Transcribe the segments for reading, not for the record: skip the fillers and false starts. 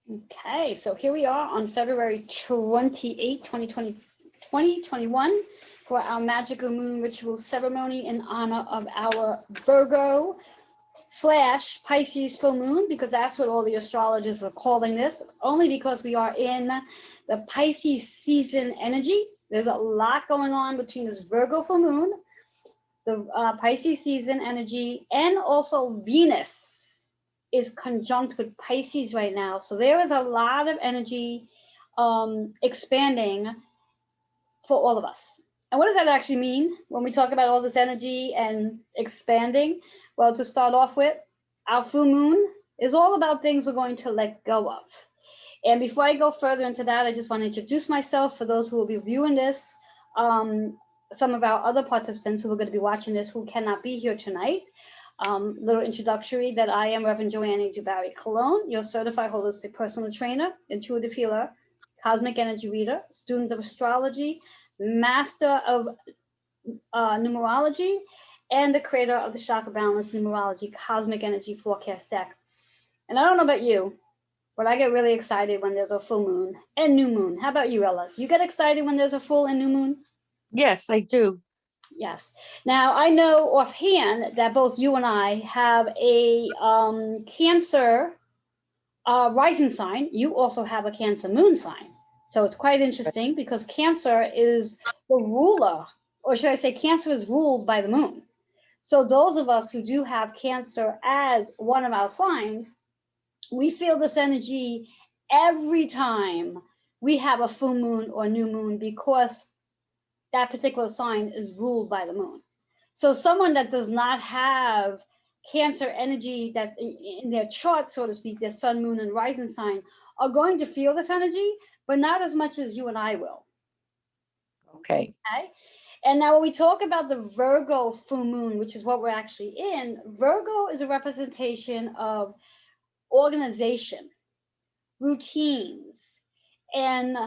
Okay, so here we are on February 28, 2021 for our magical moon ritual ceremony in honor of our Virgo / Pisces full moon, because that's what all the astrologers are calling this, only because we are in the Pisces season energy. There's a lot going on between this Virgo full moon, the Pisces season energy, and also Venus is conjunct with Pisces right now. So there is a lot of energy expanding for all of us. And what does that actually mean when we talk about all this energy and expanding? Well, to start off with, our full moon is all about things we're going to let go of. And before I go further into that, I just want to introduce myself for those who will be viewing this. Some of our other participants who are going to be watching this who cannot be here tonight. Little introductory that I am Reverend Joanne Barry Cologne, your certified holistic personal trainer, intuitive healer, cosmic energy reader, student of astrology, master of numerology, and the creator of the chakra balance numerology cosmic energy forecast deck. And I don't know about you, but I get really excited when there's a full moon and new moon. How about you, Ella? You get excited when there's a full and new moon? Yes, I do. Yes. Now, I know offhand that both you and I have a Cancer rising sign. You also have a Cancer moon sign. So it's quite interesting because Cancer is the ruler, or should I say, Cancer is ruled by the moon. So those of us who do have Cancer as one of our signs, we feel this energy every time we have a full moon or new moon because that particular sign is ruled by the moon. So someone that does not have Cancer energy that in their chart, so to speak, their sun, moon, and rising sign, are going to feel this energy, but not as much as you and I will. Okay. Okay. And now when we talk about the Virgo full moon, which is what we're actually in, Virgo is a representation of organization, routines, and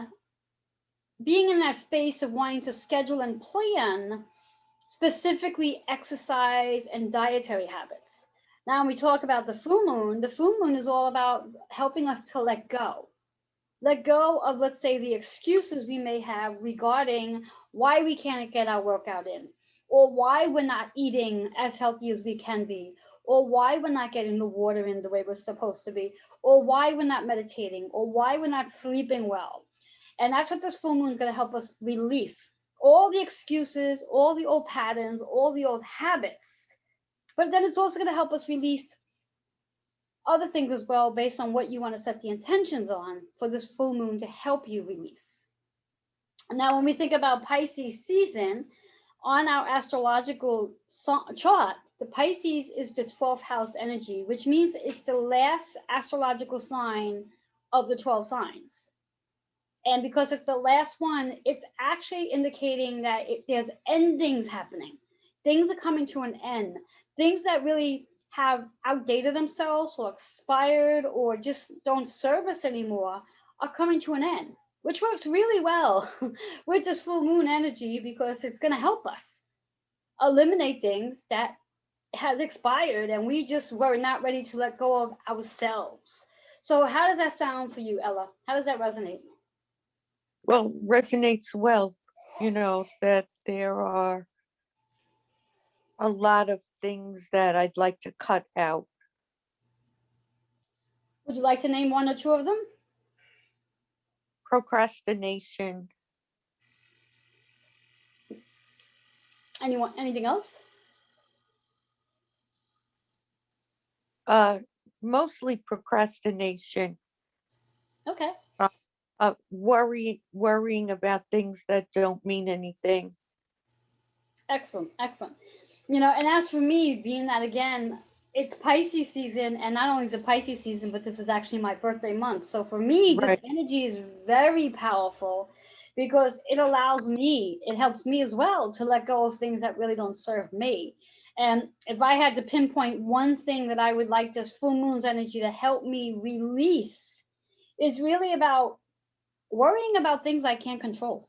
being in that space of wanting to schedule and plan specifically exercise and dietary habits. Now, when we talk about the full moon is all about helping us to let go. Let go of, let's say, the excuses we may have regarding why we can't get our workout in, or why we're not eating as healthy as we can be, or why we're not getting the water in the way we're supposed to be, or why we're not meditating, or why we're not sleeping well. And that's what this full moon is going to help us release all the excuses, all the old patterns, all the old habits. But then it's also going to help us release other things as well based on what you want to set the intentions on for this full moon to help you release. Now, when we think about Pisces season, on our astrological chart, the Pisces is the 12th house energy, which means it's the last astrological sign of the 12 signs. And because it's the last one, it's actually indicating that there's endings happening. Things are coming to an end. Things that really have outdated themselves or expired or just don't serve us anymore are coming to an end, which works really well with this full moon energy because it's going to help us eliminate things that has expired and we just were not ready to let go of ourselves. So how does that sound for you, Ella? How does that resonate? Well, resonates well, that there are a lot of things that I'd like to cut out. Would you like to name one or two of them? Procrastination. Anything else? Uh, Mostly procrastination. Okay. Worrying about things that don't mean anything. Excellent. Excellent. And as for me, being that again, it's Pisces season, and not only is it Pisces season, but this is actually my birthday month. So for me, this Right. energy is very powerful because it helps me as well to let go of things that really don't serve me. And if I had to pinpoint one thing that I would like this full moon's energy to help me release, is really about worrying about things I can't control.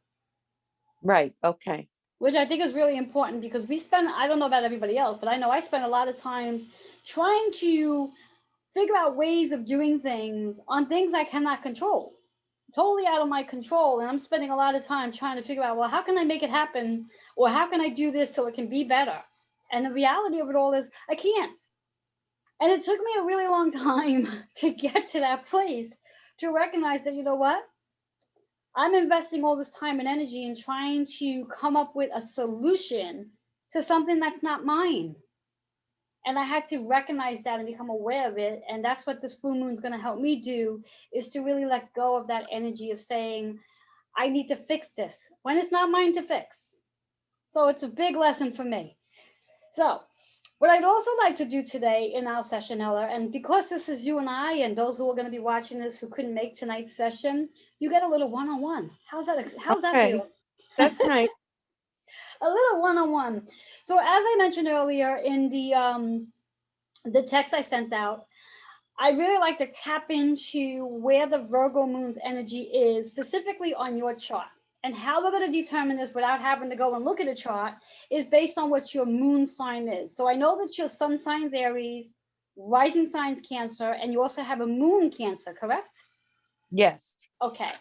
Right. Okay. Which I think is really important because I don't know about everybody else, but I know I spend a lot of times trying to figure out ways of doing things on things I cannot control, totally out of my control. And I'm spending a lot of time trying to figure out, well, how can I make it happen? Or how can I do this so it can be better? And the reality of it all is I can't. And it took me a really long time to get to that place to recognize that, you know what? I'm investing all this time and energy in trying to come up with a solution to something that's not mine. And I had to recognize that and become aware of it. And that's what this full moon is going to help me do, is to really let go of that energy of saying, I need to fix this when it's not mine to fix. So it's a big lesson for me. So what I'd also like to do today in our session, Ella, and because this is you and I and those who are going to be watching this who couldn't make tonight's session, you get a little one-on-one. How's that Okay, feel? that's nice. A little one-on-one. So as I mentioned earlier in the text I sent out, I really like to tap into where the Virgo moon's energy is, specifically on your chart. And how we're going to determine this without having to go and look at a chart is based on what your moon sign is. So I know that your sun sign's Aries, rising sign's Cancer, and you also have a moon Cancer, correct? Yes. Okay.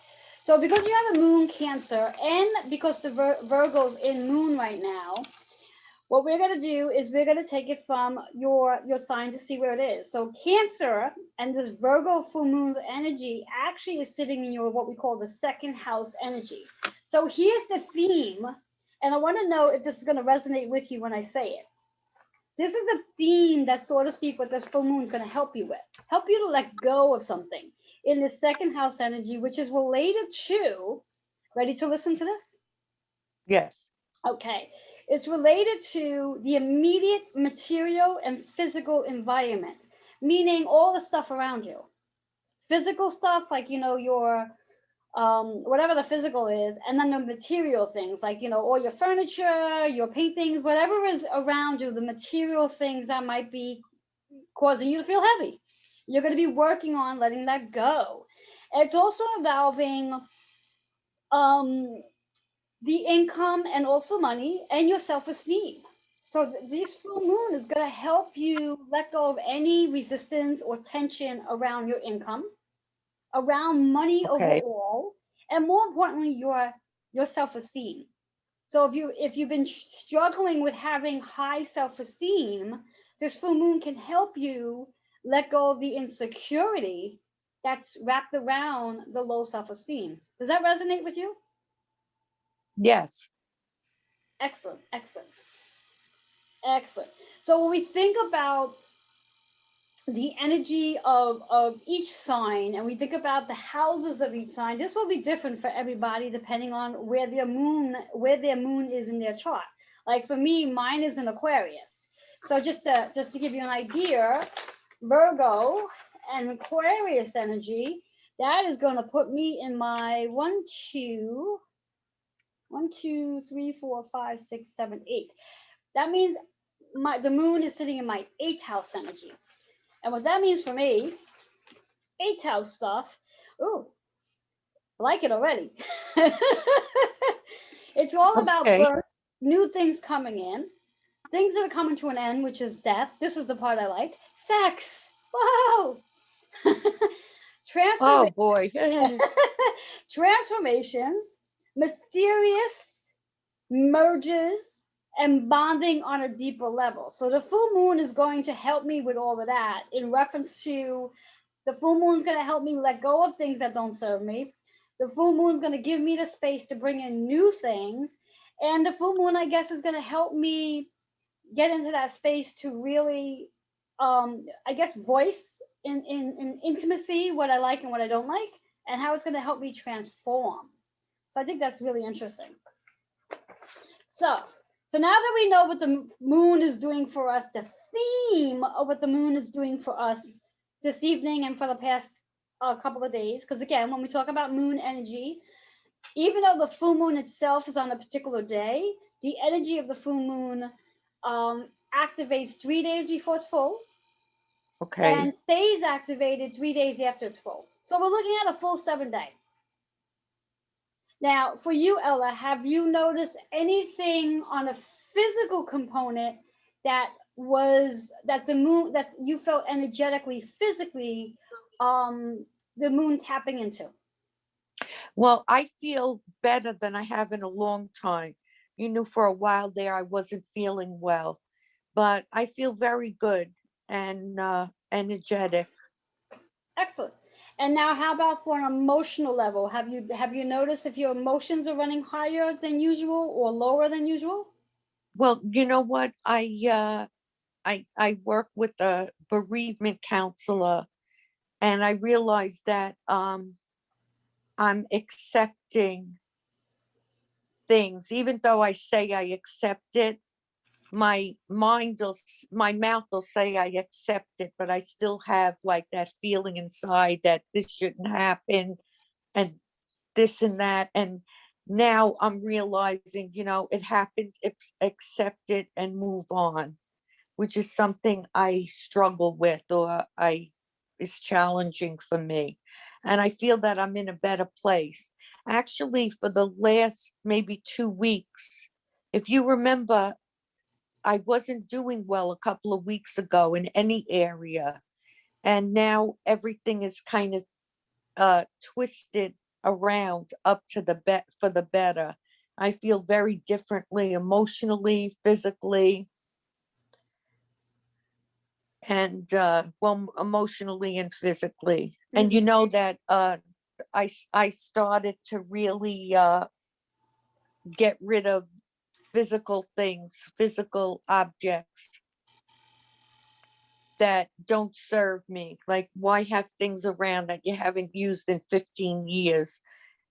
So because you have a moon Cancer and because the Virgo's in moon right now, what we're going to do is we're going to take it from your sign to see where it is. So Cancer and this Virgo full moon's energy actually is sitting in your what we call the second house energy. So here's the theme, and I want to know if this is going to resonate with you when I say it. This is the theme that, so to speak, what this full moon is going to help you with. Help you to let go of something in the second house energy, which is related to, ready to listen to this? Yes. Okay, it's related to the immediate material and physical environment, meaning all the stuff around you. Physical stuff, like, your whatever the physical is, and then the material things, like, all your furniture, your paintings, whatever is around you, the material things that might be causing you to feel heavy. You're going to be working on letting that go. It's also involving um, the income and also money and your self-esteem. So this full moon is going to help you let go of any resistance or tension around your income, around money Okay. overall, and more importantly, your self-esteem. So if you've been struggling with having high self-esteem, this full moon can help you let go of the insecurity that's wrapped around the low self-esteem. Does that resonate with you? Yes. Excellent, excellent, excellent. So when we think about the energy of each sign and we think about the houses of each sign, this will be different for everybody depending on where their moon is in their chart. Like for me, mine is in Aquarius. So just to give you an idea, Virgo and Aquarius energy, that is going to put me in my 1, 2, 3, 4, 5, 6, 7, 8. That means the moon is sitting in my 8th house energy. And what that means for me, 8th house stuff, ooh, I like it already. It's all about Okay. birth, new things coming in, things that are coming to an end, which is death. This is the part I like. Sex. Whoa. Oh Transformation. boy. Transformations, mysterious merges, and bonding on a deeper level. So the full moon is going to help me with all of that in reference to the full moon is going to help me let go of things that don't serve me. The full moon is going to give me the space to bring in new things. And the full moon, I guess, is going to help me get into that space to really, I guess, voice in intimacy what I like and what I don't like, and how it's going to help me transform. So I think that's really interesting. So now that we know what the moon is doing for us, the theme of what the moon is doing for us this evening and for the past couple of days, because again, when we talk about moon energy, even though the full moon itself is on a particular day, the energy of the full moon activates 3 days before it's full Okay. and stays activated 3 days after it's full. So we're looking at a full 7 day. Now, for you, Ella, have you noticed anything on a physical component that was that the moon, that you felt energetically, physically, the moon tapping into? Well, I feel better than I have in a long time. For a while there, I wasn't feeling well, but I feel very good and energetic. Excellent. And now, how about for an emotional level? Have you noticed if your emotions are running higher than usual or lower than usual? Well, you know what? I work with a bereavement counselor, and I realized that I'm accepting things, even though I say I accept it. My mouth will say I accept it, but I still have like that feeling inside that this shouldn't happen, and this and that. And now I'm realizing, it happens, accept it and move on, which is something I struggle with, or I is challenging for me. And I feel that I'm in a better place. Actually, for the last maybe 2 weeks, if you remember, I wasn't doing well a couple of weeks ago in any area. And now everything is kind of twisted around up to for the better. I feel very differently emotionally, physically, and well, emotionally and physically. And you Hmm. know that I started to really get rid of physical things, physical objects that don't serve me. Like, why have things around that you haven't used in 15 years?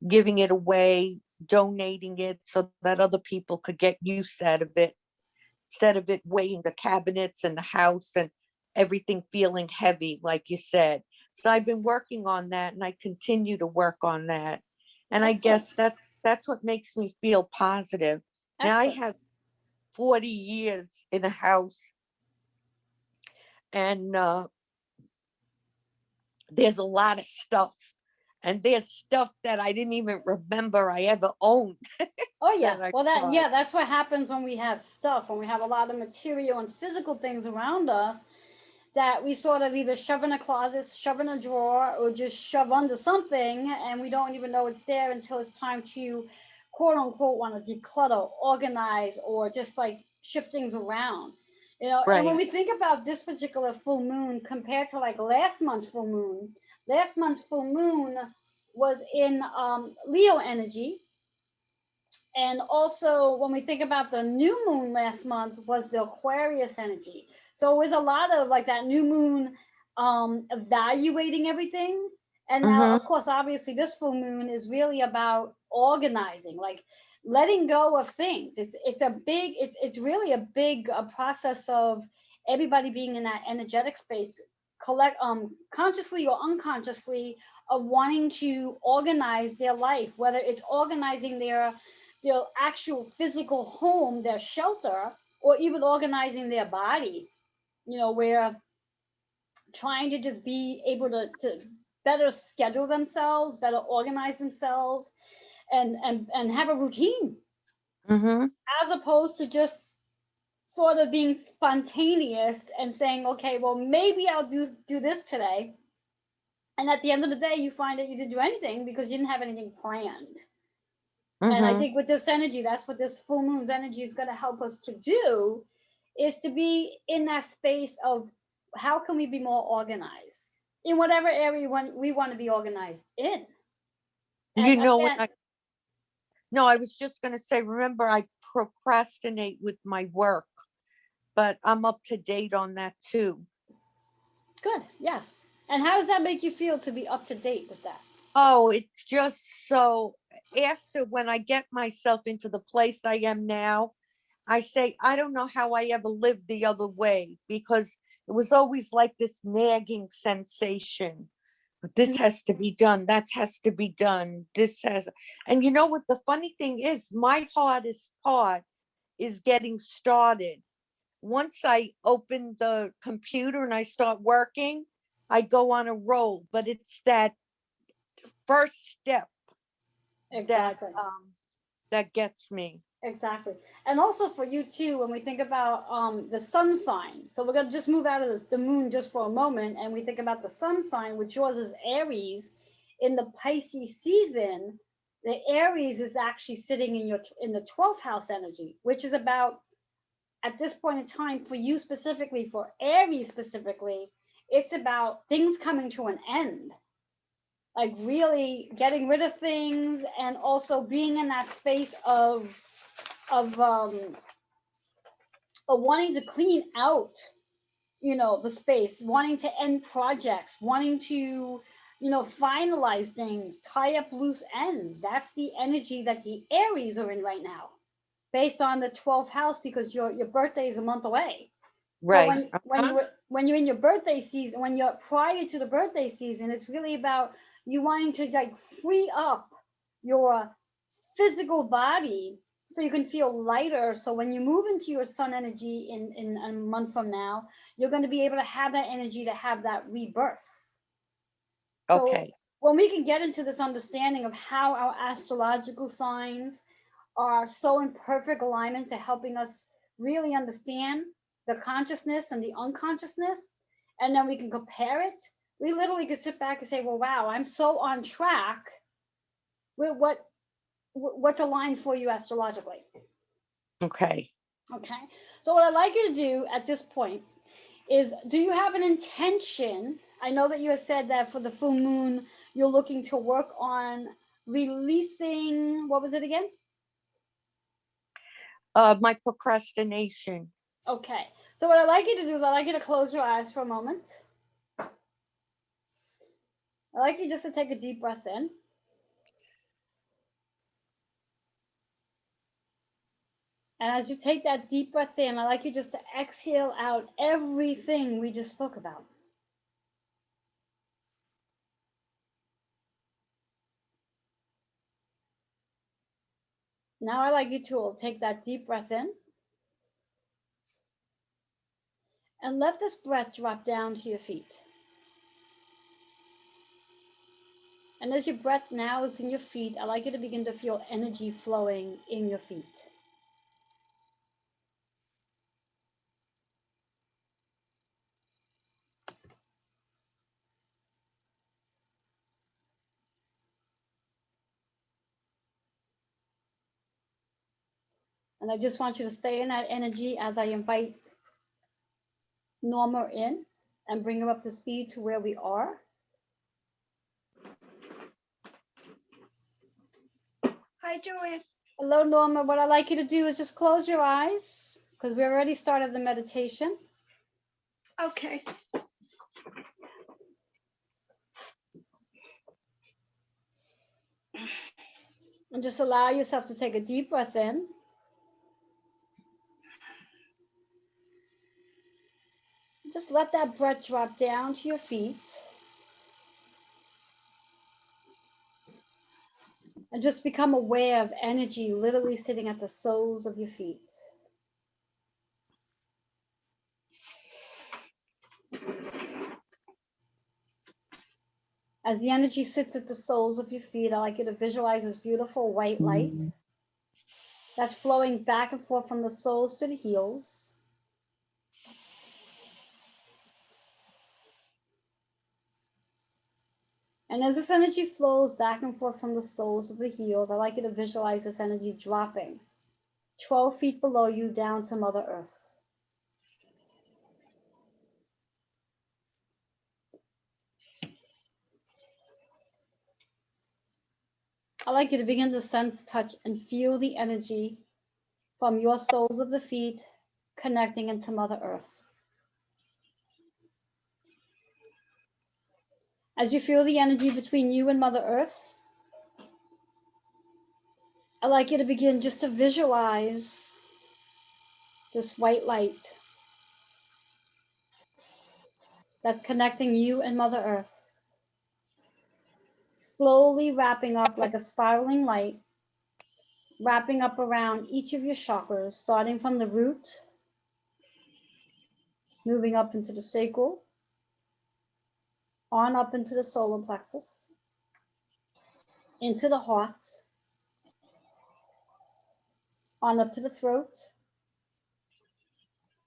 Giving it away, donating it so that other people could get use out of it, instead of it weighing the cabinets and the house and everything feeling heavy, like you said. So I've been working on that, and I continue to work on that. And I Excellent. guess that's what makes me feel positive. Now I Excellent. have 40 years in a house, and there's a lot of stuff. And there's stuff that I didn't even remember I ever owned Oh yeah. that I Well, bought. yeah, that's what happens when we have stuff, when we have a lot of material and physical things around us that we sort of either shove in a closet, shove in a drawer, or just shove under something, and we don't even know it's there until it's time to quote unquote want to declutter, organize, or just like shift things around. And when Right. we think about this particular full moon compared to like last month's full moon was in Leo energy. And also, when we think about the new moon last month, was the Aquarius energy. So it was a lot of like that new moon evaluating everything. And now, Mm-hmm. of course, obviously, this full moon is really about organizing, like letting go of things. It's really a big process of everybody being in that energetic space, collect consciously or unconsciously, of wanting to organize their life, whether it's organizing their actual physical home, their shelter, or even organizing their body, where trying to just be able to better schedule themselves, better organize themselves, and have a routine, Mm-hmm. as opposed to just sort of being spontaneous and saying, okay, well, maybe I'll do this today. And at the end of the day, you find that you didn't do anything because you didn't have anything planned. And I Mm-hmm. think with this energy, that's what this full moon's energy is going to help us to do, is to be in that space of how can we be more organized in whatever area we want to be organized in. You And know what again, I No, I was just going to say, remember, I procrastinate with my work, but I'm up to date on that too. good, yes. And how does that make you feel to be up to date with that? Oh, it's just so, after when I get myself into the place I am now, I say, I don't know how I ever lived the other way, because it was always like this nagging sensation. This has to be done. That has to be done. And you know what? The funny thing is, my hardest part is getting started. Once I open the computer and I start working, I go on a roll. But it's that first step that Exactly. that gets me. Exactly. And also for you too, when we think about the sun sign. So we're gonna just move out of the moon just for a moment, and we think about the sun sign, which yours is Aries. In the Pisces season, the Aries is actually sitting in your in the 12th house energy, which is about at this point in time for you specifically, for Aries specifically, it's about things coming to an end, like really getting rid of things and also being in that space of wanting to clean out, the space, wanting to end projects, wanting to, finalize things, tie up loose ends. That's the energy that the Aries are in right now, based on the 12th house, because your birthday is a month away. So Right. when you're in your birthday season, when you're prior to the birthday season, it's really about you wanting to like free up your physical body so you can feel lighter. So when you move into your sun energy in a month from now, you're going to be able to have that energy to have that rebirth. So Okay. when we can get into this understanding of how our astrological signs are so in perfect alignment to helping us really understand the consciousness and the unconsciousness, and then we can compare it. We literally can sit back and say, well, wow, I'm so on track with what's aligned for you astrologically. Okay. Okay. So what I'd like you to do at this point is, do you have an intention? I know that you have said that for the full moon, you're looking to work on releasing, what was it again? My procrastination. Okay. So what I'd like you to do is I'd like you to close your eyes for a moment. I'd like you just to take a deep breath in. And as you take that deep breath in, I'd like you just to exhale out everything we just spoke about. Now I'd like you to take that deep breath in and let this breath drop down to your feet. And as your breath now is in your feet, I'd like you to begin to feel energy flowing in your feet. And I just want you to stay in that energy as I invite Norma in and bring her up to speed to where we are. Hi, Joanne. Hello, Norma. What I'd like you to do is just close your eyes because we already started the meditation. Okay. And just allow yourself to take a deep breath in. Just let that breath drop down to your feet. And just become aware of energy literally sitting at the soles of your feet. As the energy sits at the soles of your feet, I'd like you to visualize this beautiful white light that's flowing back and forth from the soles to the heels. And as this energy flows back and forth from the soles of the heels, I'd like you to visualize this energy dropping 12 feet below you down to Mother Earth. I'd like you to begin to sense, touch, and feel the energy from your soles of the feet connecting into Mother Earth. As you feel the energy between you and Mother Earth, I'd like you to begin just to visualize this white light that's connecting you and Mother Earth, slowly wrapping up like a spiraling light, wrapping up around each of your chakras, starting from the root, moving up into the sacral, on up into the solar plexus, into the heart, on up to the throat,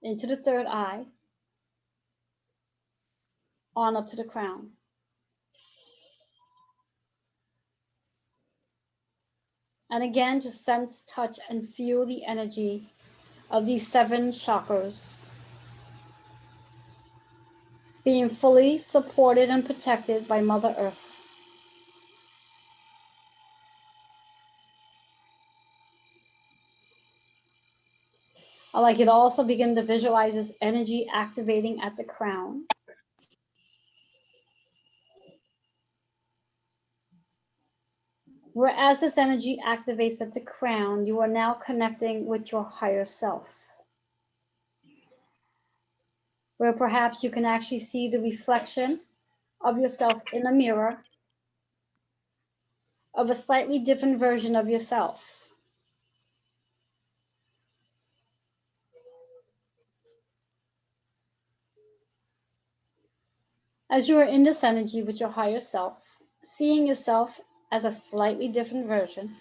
into the third eye, on up to the crown. And again, just sense, touch, and feel the energy of these 7 chakras being fully supported and protected by Mother Earth. I'd like you to also begin to visualize this energy activating at the crown. Whereas this energy activates at the crown, you are now connecting with your higher self. Where perhaps you can actually see the reflection of yourself in a mirror of a slightly different version of yourself. As you are in this energy with your higher self, seeing yourself as a slightly different version,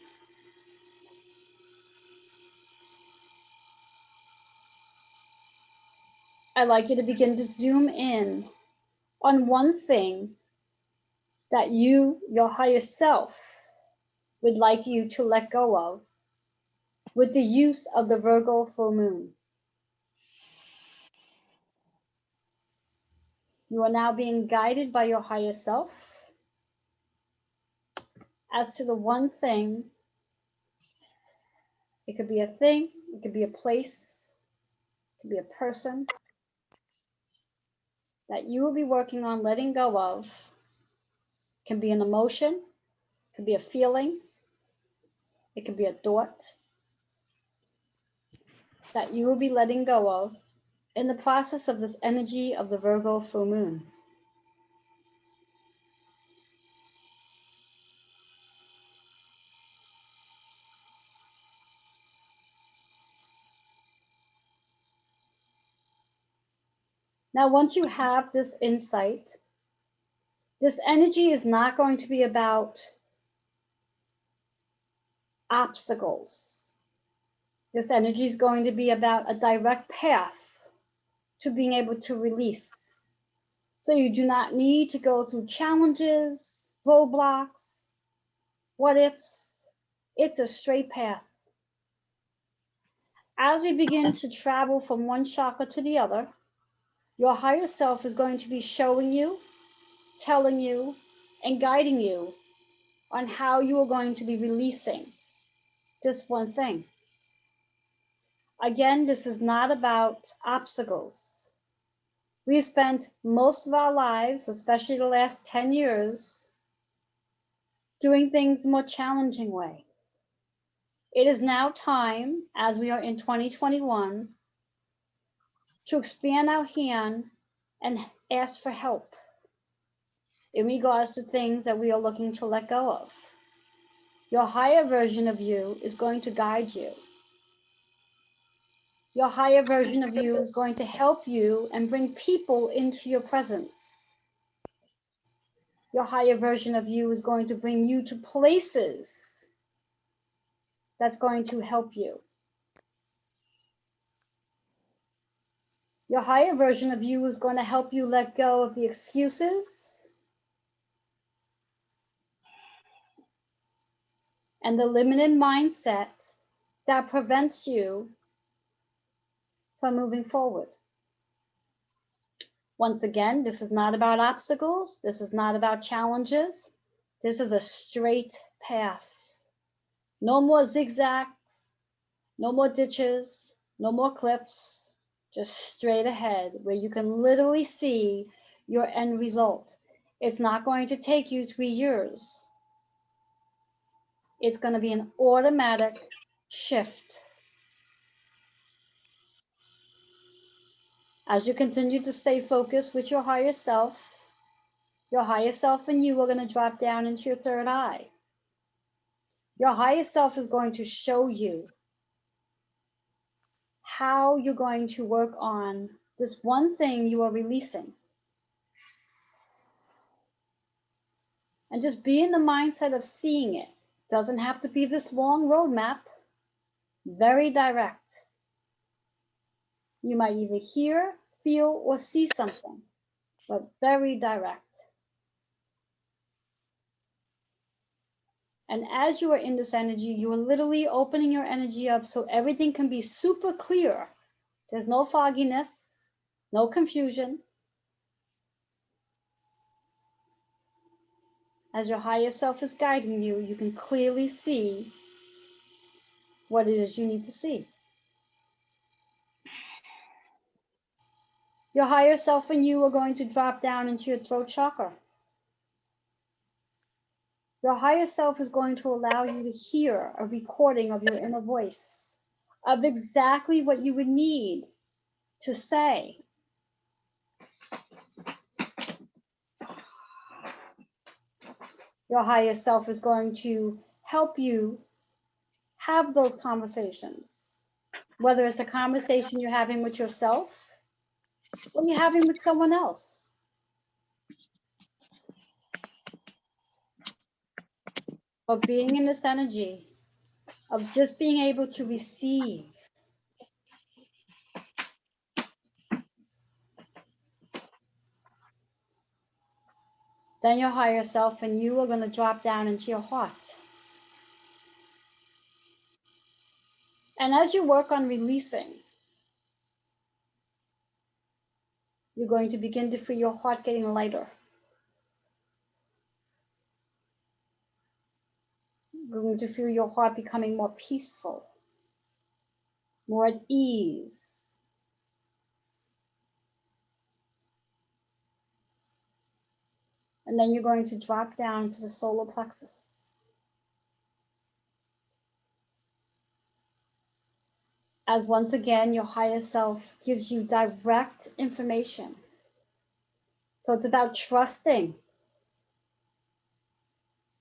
I'd like you to begin to zoom in on one thing that you, your higher self, would like you to let go of with the use of the Virgo full moon. You are now being guided by your higher self as to the one thing. It could be a thing, it could be a place, it could be a person that you will be working on letting go of. It can be an emotion, it could be a feeling, it could be a thought that you will be letting go of in the process of this energy of the Virgo full moon. Now, once you have this insight, this energy is not going to be about obstacles. This energy is going to be about a direct path to being able to release. So you do not need to go through challenges, roadblocks, what ifs. It's a straight path. As we begin to travel from one chakra to the other, your higher self is going to be showing you, telling you, and guiding you on how you are going to be releasing this one thing. Again, this is not about obstacles. We've spent most of our lives, especially the last 10 years, doing things more challenging way. It is now time, as we are in 2021, to expand our hand and ask for help in regards to things that we are looking to let go of. Your higher version of you is going to guide you. Your higher version of you is going to help you and bring people into your presence. Your higher version of you is going to bring you to places that's going to help you. Your higher version of you is going to help you let go of the excuses and the limited mindset that prevents you from moving forward. Once again, this is not about obstacles. This is not about challenges. This is a straight path. No more zigzags, no more ditches, no more cliffs, just straight ahead where you can literally see your end result. It's not going to take you 3 years. It's going to be an automatic shift. As you continue to stay focused with your higher self and you are going to drop down into your third eye. Your higher self is going to show you how you're going to work on this one thing you are releasing. And just be in the mindset of seeing it. Doesn't have to be this long roadmap. very direct. You might either hear, feel, or see something, but very direct. And as you are in this energy, you are literally opening your energy up so everything can be super clear. There's no fogginess, no confusion. As your higher self is guiding you, you can clearly see what it is you need to see. Your higher self and you are going to drop down into your throat chakra. Your higher self is going to allow you to hear a recording of your inner voice, of exactly what you would need to say. Your higher self is going to help you have those conversations, whether it's a conversation you're having with yourself or you're having with someone else. But being in this energy of just being able to receive. Then your higher self and you are going to drop down into your heart. And as you work on releasing, you're going to begin to feel your heart getting lighter. You're going to feel your heart becoming more peaceful, more at ease. And then you're going to drop down to the solar plexus. As once again, your higher self gives you direct information. So it's about trusting.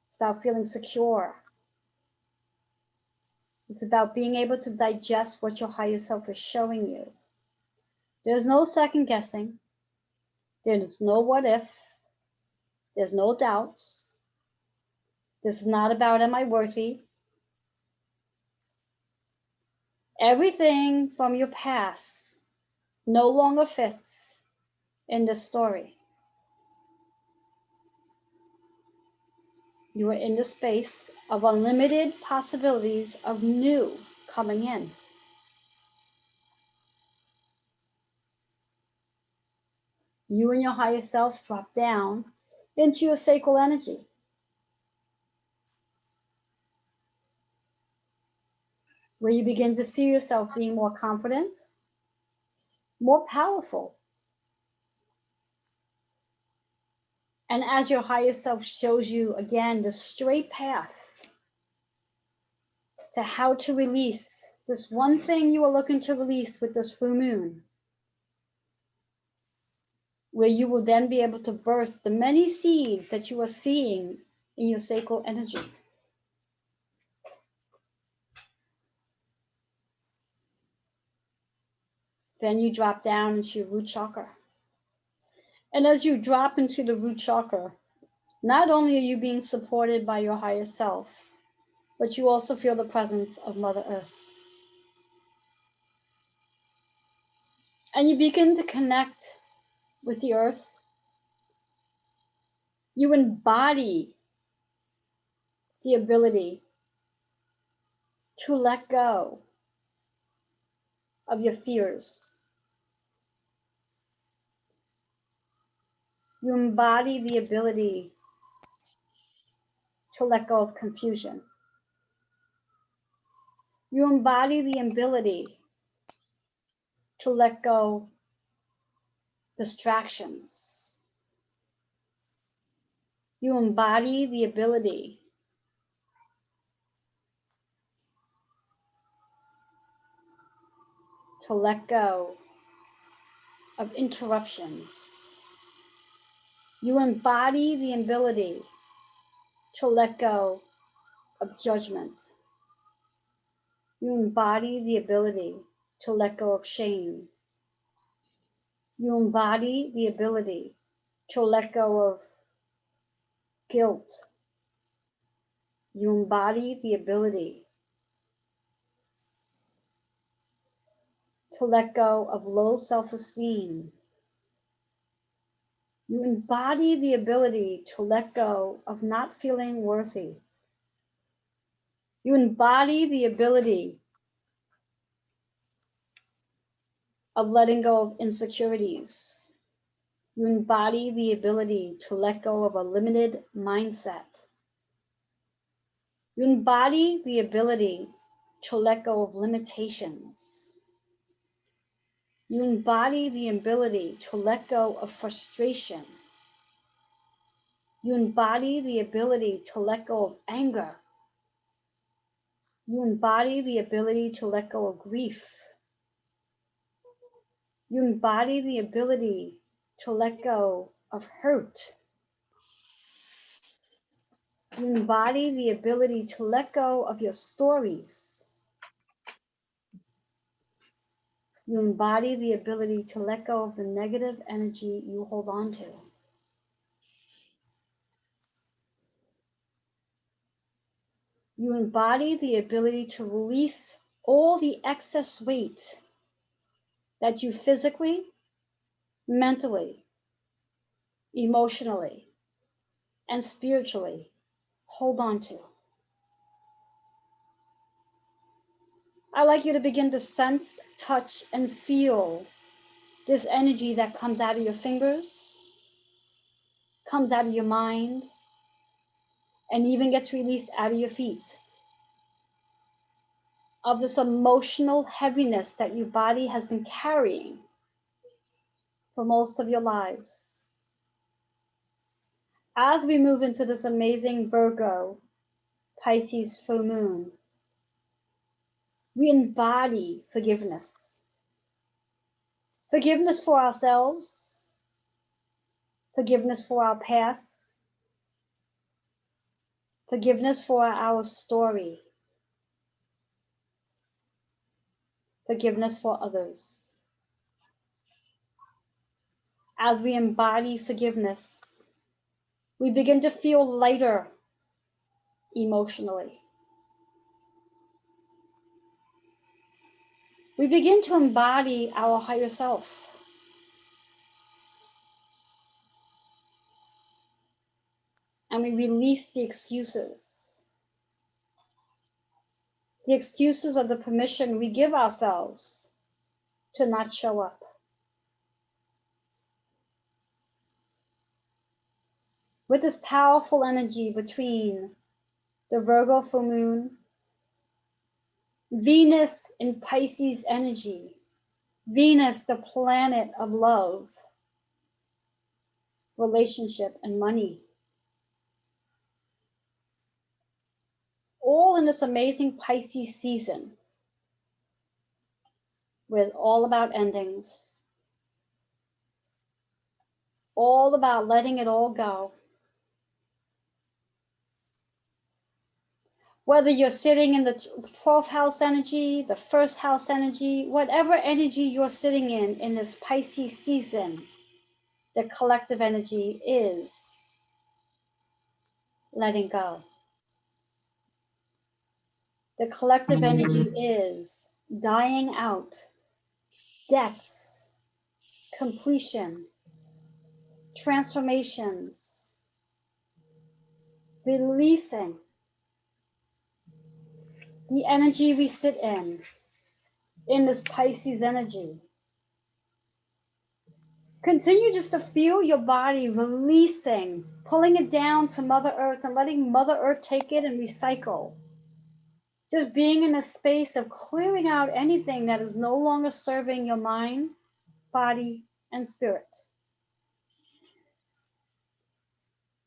It's about feeling secure. It's about being able to digest what your higher self is showing you. There's no second guessing. There's no what if. There's no doubts. This is not about, am I worthy? Everything from your past no longer fits in this story. You are in the space of unlimited possibilities of new coming in. You and your higher self drop down into your sacral energy. Where you begin to see yourself being more confident, more powerful. And as your higher self shows you again the straight path to how to release this one thing you are looking to release with this full moon, where you will then be able to birth the many seeds that you are seeing in your sacral energy. Then you drop down into your root chakra. And as you drop into the root chakra, not only are you being supported by your higher self, but you also feel the presence of Mother Earth. And you begin to connect with the earth. You embody the ability to let go of your fears. You embody the ability to let go of confusion. You embody the ability to let go distractions. You embody the ability to let go of interruptions. You embody the ability to let go of judgment. You embody the ability to let go of shame. You embody the ability to let go of guilt. You embody the ability to let go of low self-esteem. You embody the ability to let go of not feeling worthy. You embody the ability of letting go of insecurities. You embody the ability to let go of a limited mindset. You embody the ability to let go of limitations. You embody the ability to let go of frustration. You embody the ability to let go of anger. You embody the ability to let go of grief. You embody the ability to let go of hurt. You embody the ability to let go of your stories. You embody the ability to let go of the negative energy you hold on to. You embody the ability to release all the excess weight that you physically, mentally, emotionally, and spiritually hold on to. I'd like you to begin to sense, touch, and feel this energy that comes out of your fingers, comes out of your mind, and even gets released out of your feet. Of this emotional heaviness that your body has been carrying for most of your lives. As we move into this amazing Virgo, Pisces full moon, we embody forgiveness. Forgiveness for ourselves, forgiveness for our past, forgiveness for our story, forgiveness for others. As we embody forgiveness, we begin to feel lighter emotionally. We begin to embody our higher self. And we release the excuses. The excuses are the permission we give ourselves to not show up. With this powerful energy between the Virgo full moon, Venus in Pisces energy, Venus, the planet of love, relationship, and money. All in this amazing Pisces season, where it's all about endings, all about letting it all go. Whether you're sitting in the 12th house energy, the first house energy, whatever energy you're sitting in this Pisces season, the collective energy is letting go. The collective energy is dying out, deaths, completion, transformations, releasing the energy we sit in this Pisces energy. Continue just to feel your body releasing, pulling it down to Mother Earth and letting Mother Earth take it and recycle. Just being in a space of clearing out anything that is no longer serving your mind, body, and spirit.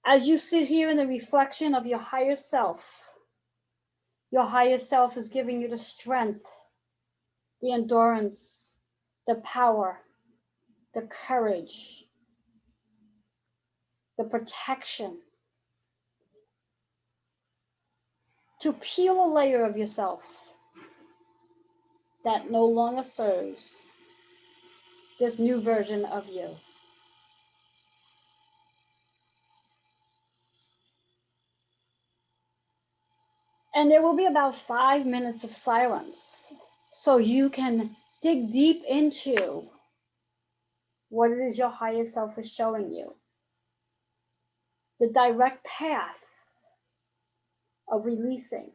As you sit here in the reflection of your higher self is giving you the strength, the endurance, the power, the courage, the protection to peel a layer of yourself that no longer serves this new version of you. And there will be about 5 minutes of silence so you can dig deep into what it is your higher self is showing you. The direct path of releasing,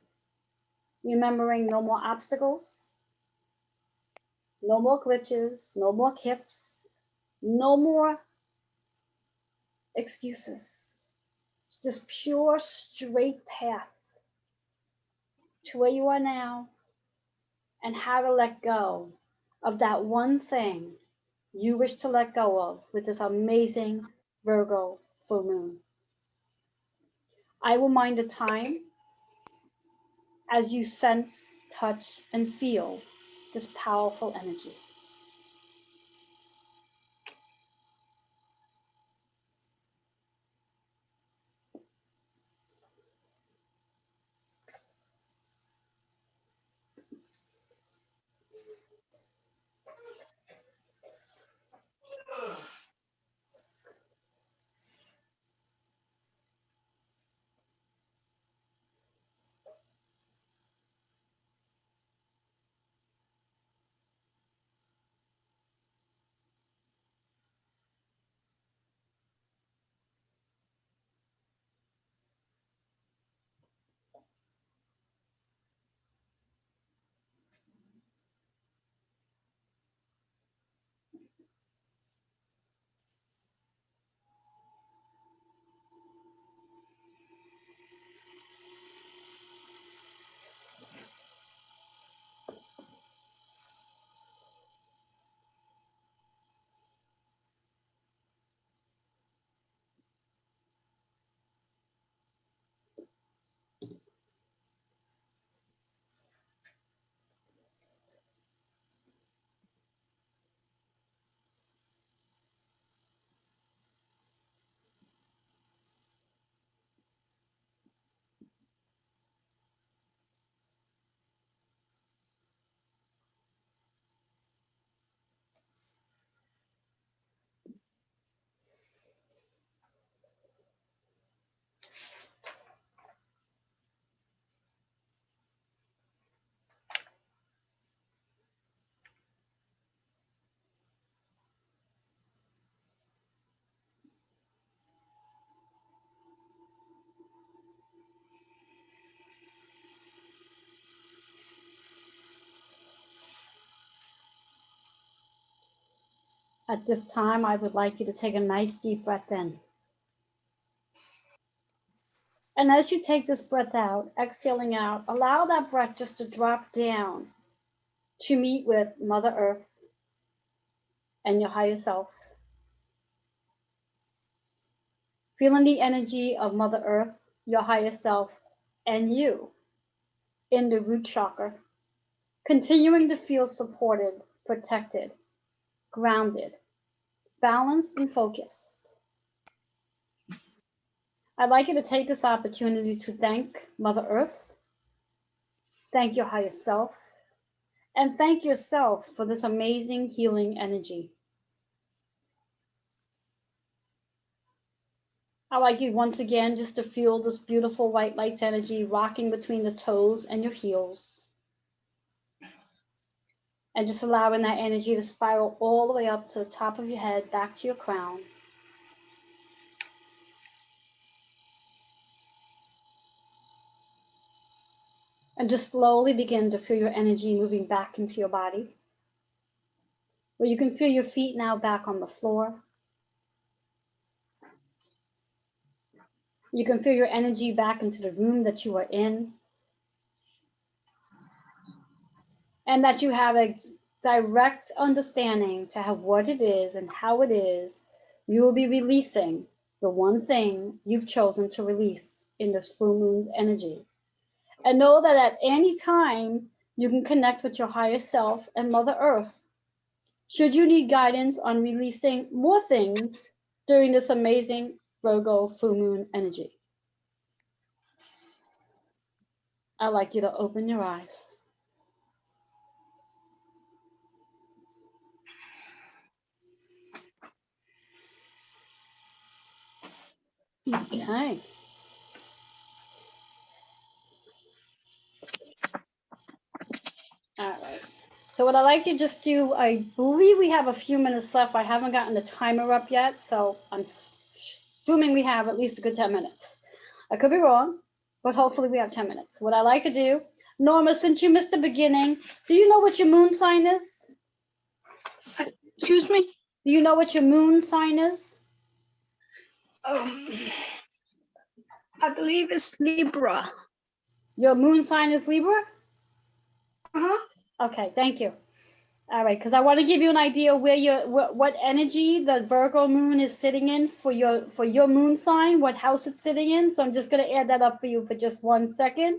remembering no more obstacles, no more glitches, no more kips, no more excuses. Just pure straight path to where you are now and how to let go of that one thing you wish to let go of with this amazing Virgo full moon. I will mind the time as you sense, touch, and feel this powerful energy. At this time, I would like you to take a nice deep breath in. And as you take this breath out, exhaling out, allow that breath just to drop down to meet with Mother Earth and your higher self. Feeling the energy of Mother Earth, your higher self, and you in the root chakra, continuing to feel supported, protected, grounded, balanced, and focused. I'd like you to take this opportunity to thank Mother Earth, thank your higher self, and thank yourself for this amazing healing energy. I'd like you once again just to feel this beautiful white light energy rocking between the toes and your heels. And just allowing that energy to spiral all the way up to the top of your head, back to your crown. And just slowly begin to feel your energy moving back into your body, where you can feel your feet now back on the floor. You can feel your energy back into the room that you are in, and that you have a direct understanding to have what it is and how it is you will be releasing the one thing you've chosen to release in this full moon's energy. And know that at any time you can connect with your higher self and Mother Earth should you need guidance on releasing more things during this amazing Virgo full moon energy. I'd like you to open your eyes. Okay. All right. So what I like to just do, I believe we have a few minutes left. I haven't gotten the timer up yet, so I'm assuming we have at least a good 10 minutes. I could be wrong, but hopefully we have 10 minutes. What I like to do, Norma, since you missed the beginning, do you know what your moon sign is? Excuse me? Do you know what your moon sign is? I believe it's Libra. Your moon sign is Libra? Uh-huh. Okay, thank you. All right, because I want to give you an idea where what energy the Virgo moon is sitting in for your moon sign, what house it's sitting in. So I'm just going to add that up for you for just 1 second.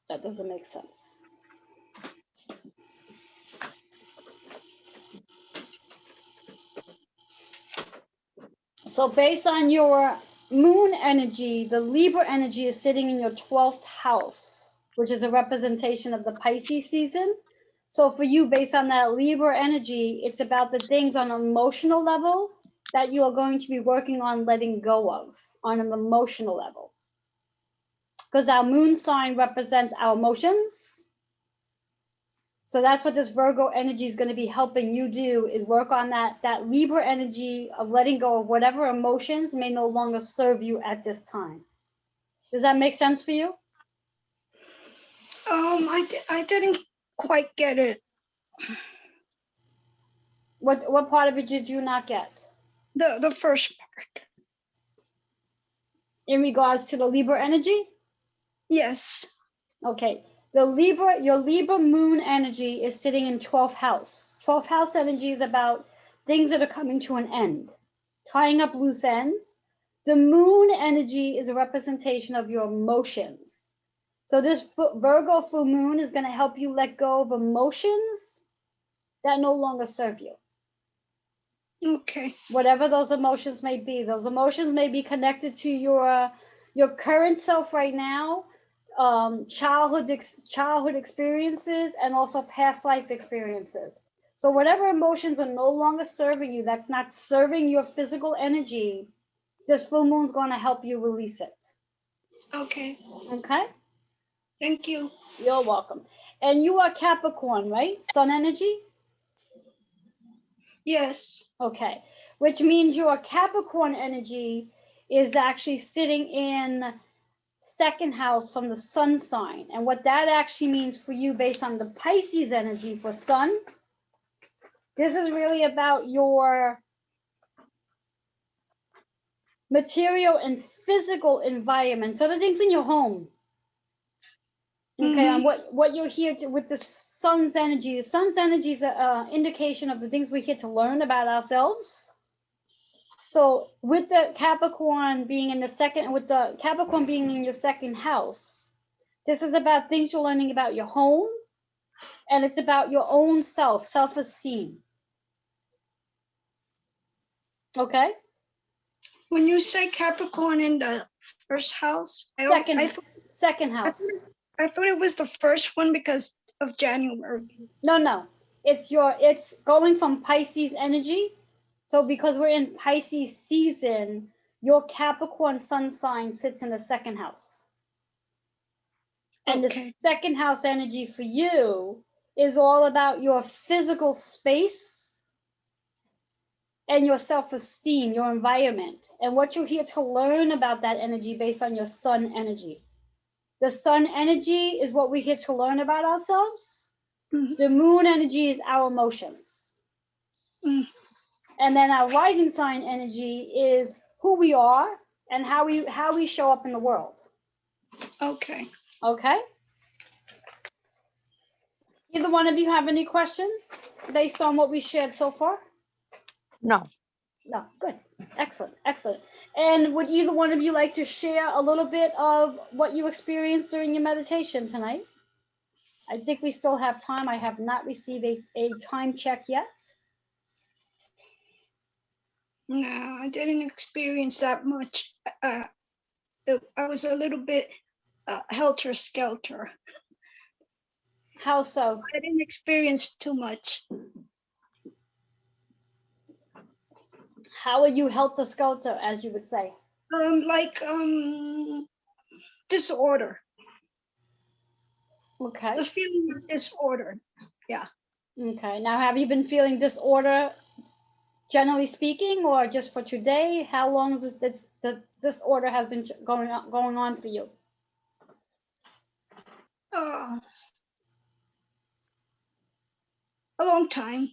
That doesn't make sense. So based on your moon energy, the Libra energy is sitting in your 12th house, which is a representation of the Pisces season. So for you, based on that Libra energy, it's about the things on an emotional level that you are going to be working on letting go of on an emotional level. Because our moon sign represents our emotions. So that's what this Virgo energy is going to be helping you do, is work on that Libra energy of letting go of whatever emotions may no longer serve you at this time. Does that make sense for you? I didn't quite get it. What part of it did you not get? The first part. In regards to the Libra energy? Yes. Okay. Your Libra moon energy is sitting in 12th house. 12th house energy is about things that are coming to an end, tying up loose ends. The moon energy is a representation of your emotions. So this Virgo full moon is going to help you let go of emotions that no longer serve you. Okay. Whatever those emotions may be. Those emotions may be connected to your current self right now, childhood experiences, and also past life experiences. So whatever emotions are no longer serving you, that's not serving your physical energy, this full moon is going to help you release it. Okay. Okay? Thank you. You're welcome. And you are Capricorn, right? Sun energy? Yes. Okay. Which means your Capricorn energy is actually sitting in second house from the sun sign. And what that actually means for you based on the Pisces energy for sun, this is really about your material and physical environment. So the things in your home. Okay, and what you're here to, with this sun's energy. The sun's energy is an indication of the things we're here to learn about ourselves. So with the Capricorn being in the second, with the Capricorn being in your second house, this is about things you're learning about your home, and it's about your own self-esteem. Okay? When you say Capricorn in the first house, Second house. I thought it was the first one because of January. No. It's going from Pisces energy. So because we're in Pisces season, your Capricorn sun sign sits in the second house. And Okay. the second house energy for you is all about your physical space and your self-esteem, your environment, and what you're here to learn about that energy based on your sun energy. The sun energy is what we're here to learn about ourselves. The moon energy is our emotions. And then our rising sign energy is who we are and how we show up in the world. Okay. Okay? Either one of you have any questions based on what we shared so far? No. No, good. Excellent. And would either one of you like to share a little bit of what you experienced during your meditation tonight? I think we still have time. I have not received a time check yet. No, I didn't experience that much. I was a little bit helter-skelter. How so? I didn't experience too much. How are you helter skelter, as you would say? Like disorder, Okay. the feeling of disorder. Yeah. Okay. Now, have you been feeling disorder, generally speaking, or just for today? How long is this disorder has been going on for you? Uh, a long time.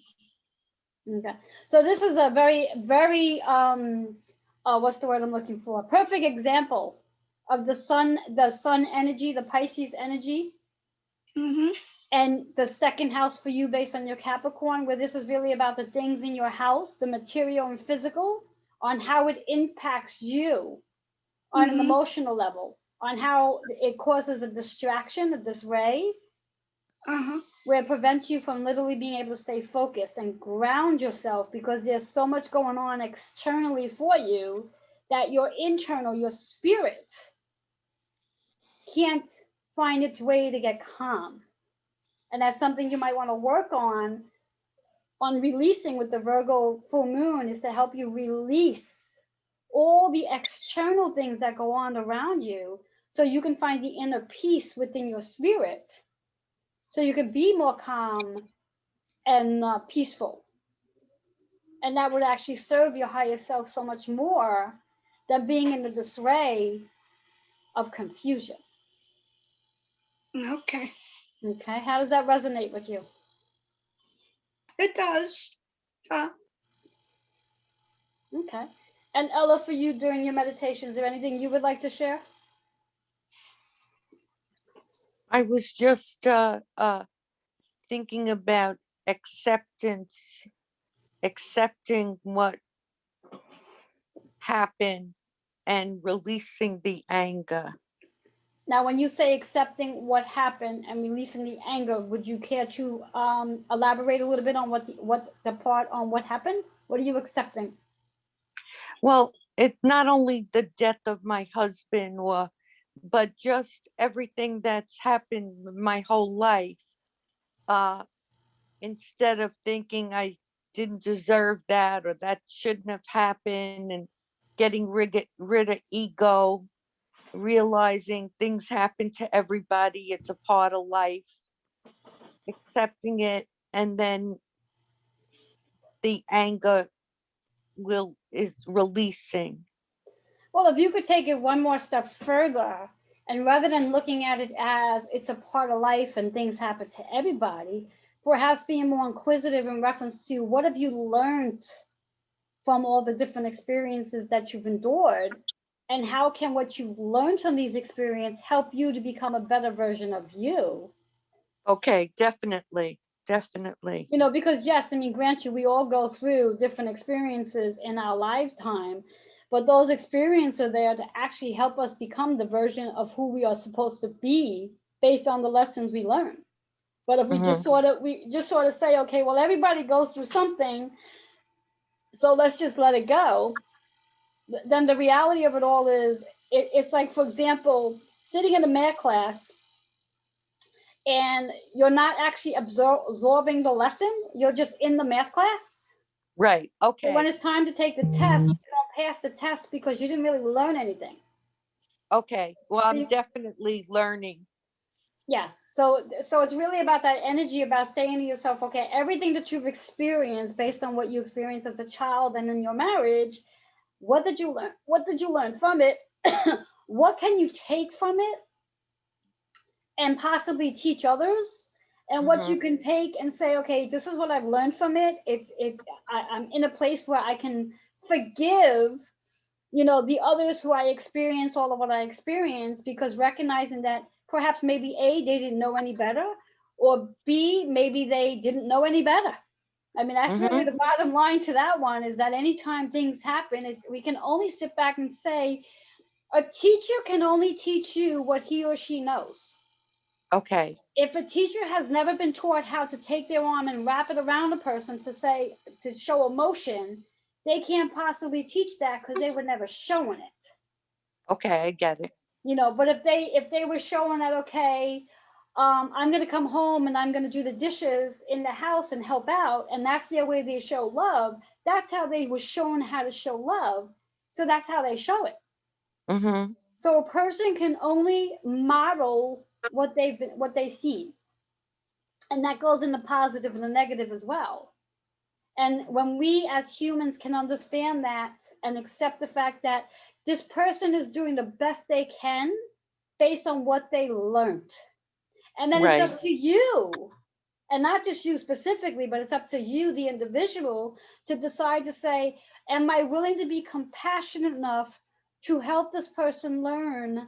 Okay. So this is a very, very what's the word I'm looking for? Perfect example of the sun energy, the Pisces energy, Mm-hmm. and the second house for you based on your Capricorn, where this is really about the things in your house, the material and physical, on how it impacts you on an Mm-hmm. emotional level, on how it causes a distraction, a disarray, Uh-huh. where it prevents you from literally being able to stay focused and ground yourself because there's so much going on externally for you that your internal, your spirit can't find its way to get calm. And that's something you might want to work on releasing with the Virgo full moon, is to help you release all the external things that go on around you so you can find the inner peace within your spirit so you can be more calm and peaceful. And that would actually serve your higher self so much more than being in the disarray of confusion. Okay. Okay, how does that resonate with you? It does. Okay. And Ella, for you during your meditation, is there anything you would like to share? I was just thinking about acceptance, accepting what happened and releasing the anger. Now, when you say accepting what happened and releasing the anger, would you care to elaborate a little bit on what the part on what happened? What are you accepting? Well, it's not only the death of my husband, or but just everything that's happened my whole life. Uh, Instead of thinking I didn't deserve that or that shouldn't have happened, and getting rid of ego, realizing things happen to everybody, it's a part of life, accepting it, and then the anger will is releasing. Well, if you could take it one more step further, and rather than looking at it as it's a part of life and things happen to everybody, perhaps being more inquisitive in reference to what have you learned from all the different experiences that you've endured, and how can what you've learned from these experiences help you to become a better version of you? Okay, definitely, definitely. Because yes, I mean, grant you, we all go through different experiences in our lifetime, but those experiences are there to actually help us become the version of who we are supposed to be based on the lessons we learn. But if Hmm. we just sort of say, okay, well, everybody goes through something, so let's just let it go, then the reality of it all is it's like, for example, sitting in a math class and you're not actually absorbing the lesson, you're just in the math class. Right. But when Okay. it's time to take the test, you don't pass the test because you didn't really learn anything. Okay. Well, So I'm definitely learning. yes, so it's really about that energy, about saying to yourself, okay, everything that you've experienced based on what you experienced as a child and in your marriage, what did you learn? What did you learn from it? What can you take from it and possibly teach others? And what Hmm. you can take and say, okay, this is what I've learned from it. I'm in a place where I can forgive, the others who I experience all of what I experienced, because recognizing that perhaps maybe A, they didn't know any better, or B, maybe they didn't know any better. I mean, that's really Hmm. the bottom line to that one, is that anytime things happen, we can only sit back and say, a teacher can only teach you what he or she knows. Okay. If a teacher has never been taught how to take their arm and wrap it around a person to show emotion, they can't possibly teach that because they were never shown it. Okay. I get it. But if they were showing that, okay, I'm going to come home and I'm going to do the dishes in the house and help out. And that's their way they show love. That's how they were shown how to show love. So that's how they show it. Mm-hmm. So a person can only model what they've seen. And that goes in the positive and the negative as well. And when we as humans can understand that and accept the fact that this person is doing the best they can based on what they learned. And then it's Right. up to you, and not just you specifically, but it's up to you, the individual, to decide to say, am I willing to be compassionate enough to help this person learn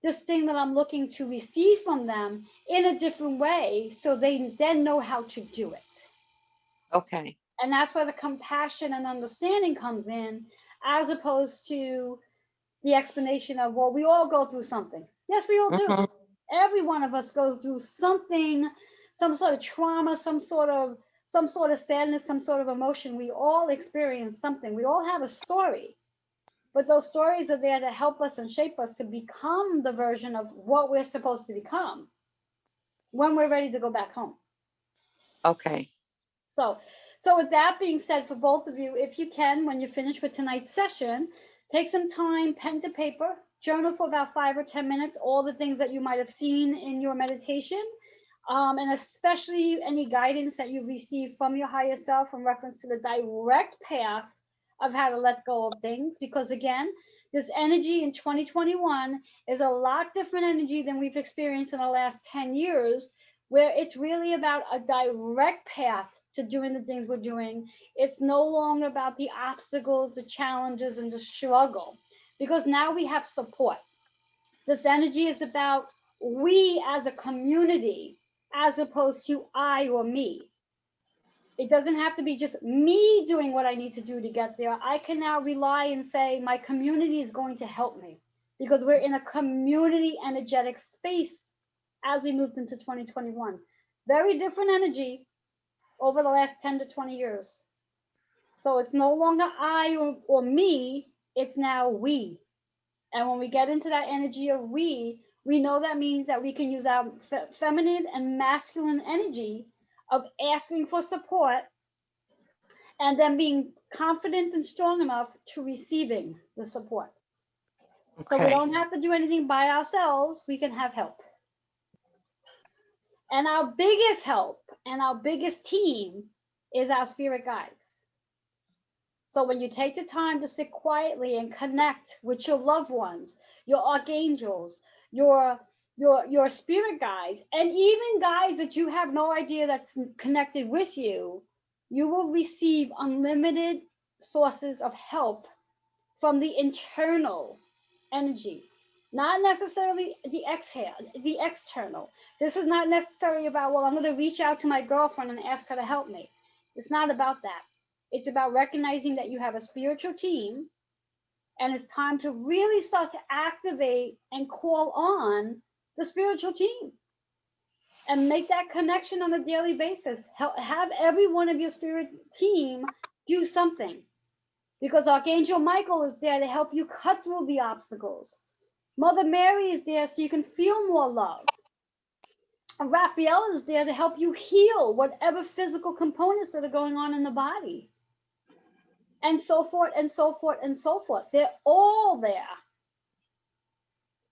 this thing that I'm looking to receive from them in a different way so they then know how to do it? Okay. And that's where the compassion and understanding comes in, as opposed to the explanation of, well, we all go through something. Yes, we all do. Mm-hmm. Every one of us goes through something, some sort of trauma, some sort of sadness, some sort of emotion. We all experience something. We all have a story. But those stories are there to help us and shape us to become the version of what we're supposed to become when we're ready to go back home. Okay. So with that being said, for both of you, if you can, when you finish with tonight's session, take some time, pen to paper, journal for about 5 or 10 minutes, all the things that you might have seen in your meditation, and especially any guidance that you received from your higher self in reference to the direct path of how to let go of things. Because again, this energy in 2021 is a lot different energy than we've experienced in the last 10 years, where it's really about a direct path to doing the things we're doing. It's no longer about the obstacles, the challenges, and the struggle, because now we have support. This energy is about we as a community, as opposed to I or me. It doesn't have to be just me doing what I need to do to get there. I can now rely and say my community is going to help me, because we're in a community energetic space as we moved into 2021. Very different energy over the last 10 to 20 years. So it's no longer I or me, it's now we. And when we get into that energy of we know that means that we can use our feminine and masculine energy of asking for support and then being confident and strong enough to receiving the support. So we Okay. don't have to do anything by ourselves, we can have help. And our biggest help and our biggest team is our spirit guides. So when you take the time to sit quietly and connect with your loved ones, your archangels, your spirit guides, and even guides that you have no idea that's connected with you, you will receive unlimited sources of help from the internal energy, not necessarily the external. This is not necessarily about, well, I'm going to reach out to my girlfriend and ask her to help me. It's not about that. It's about recognizing that you have a spiritual team, and it's time to really start to activate and call on the spiritual team and make that connection on a daily basis. Have every one of your spirit team do something, because Archangel Michael is there to help you cut through the obstacles. Mother Mary is there so you can feel more love. Raphael is there to help you heal whatever physical components that are going on in the body. And so forth, and so forth, and so forth. They're all there.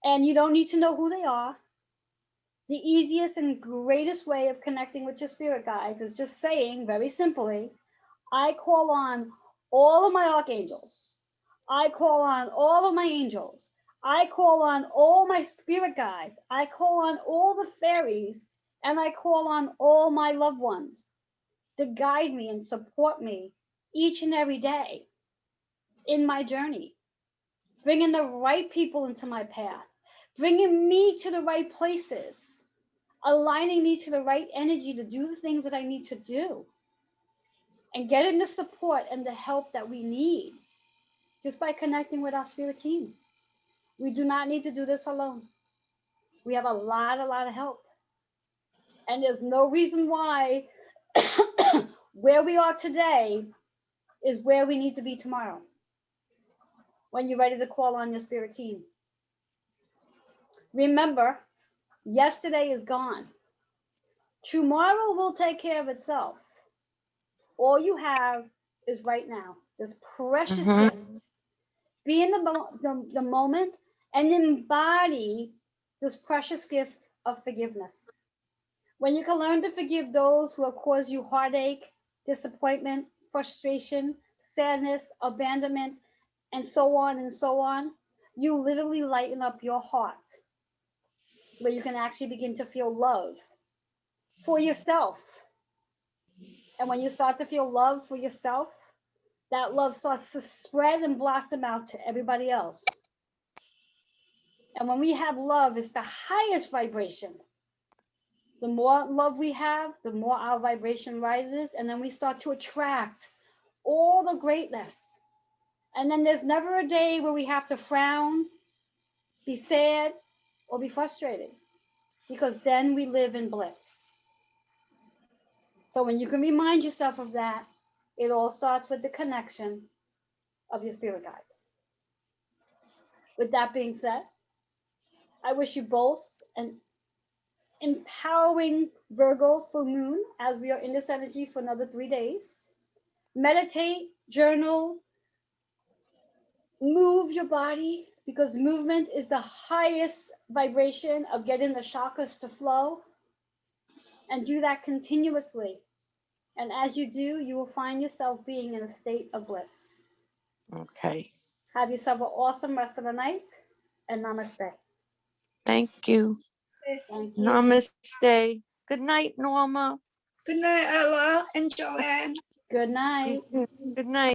And you don't need to know who they are. The easiest and greatest way of connecting with your spirit guides is just saying, very simply, I call on all of my archangels. I call on all of my angels. I call on all my spirit guides. I call on all the fairies, and I call on all my loved ones to guide me and support me each and every day in my journey, bringing the right people into my path, bringing me to the right places, aligning me to the right energy to do the things that I need to do, and getting the support and the help that we need just by connecting with our spirit team. We do not need to do this alone. We have a lot of help. And there's no reason why where we are today is where we need to be tomorrow when you're ready to call on your spirit team. Remember, yesterday is gone. Tomorrow will take care of itself. All you have is right now, this precious Mhm. gift. Be in the moment and embody this precious gift of forgiveness. When you can learn to forgive those who have caused you heartache, disappointment, frustration, sadness, abandonment, and so on, you literally lighten up your heart where you can actually begin to feel love for yourself. And when you start to feel love for yourself, that love starts to spread and blossom out to everybody else. And when we have love, it's the highest vibration. The more love we have, the more our vibration rises, and then we start to attract all the greatness. And then there's never a day where we have to frown, be sad, or be frustrated, because then we live in bliss. So when you can remind yourself of that, it all starts with the connection of your spirit guides. With that being said, I wish you both an empowering Virgo full moon as we are in this energy for another 3 days. Meditate, journal, move your body because movement is the highest vibration of getting the chakras to flow. And do that continuously. And as you do, you will find yourself being in a state of bliss. Okay. Have yourself an awesome rest of the night, and namaste. Thank you. Thank you. Namaste. Good night, Norma. Good night, Ella and Joanne. Good night. Good night.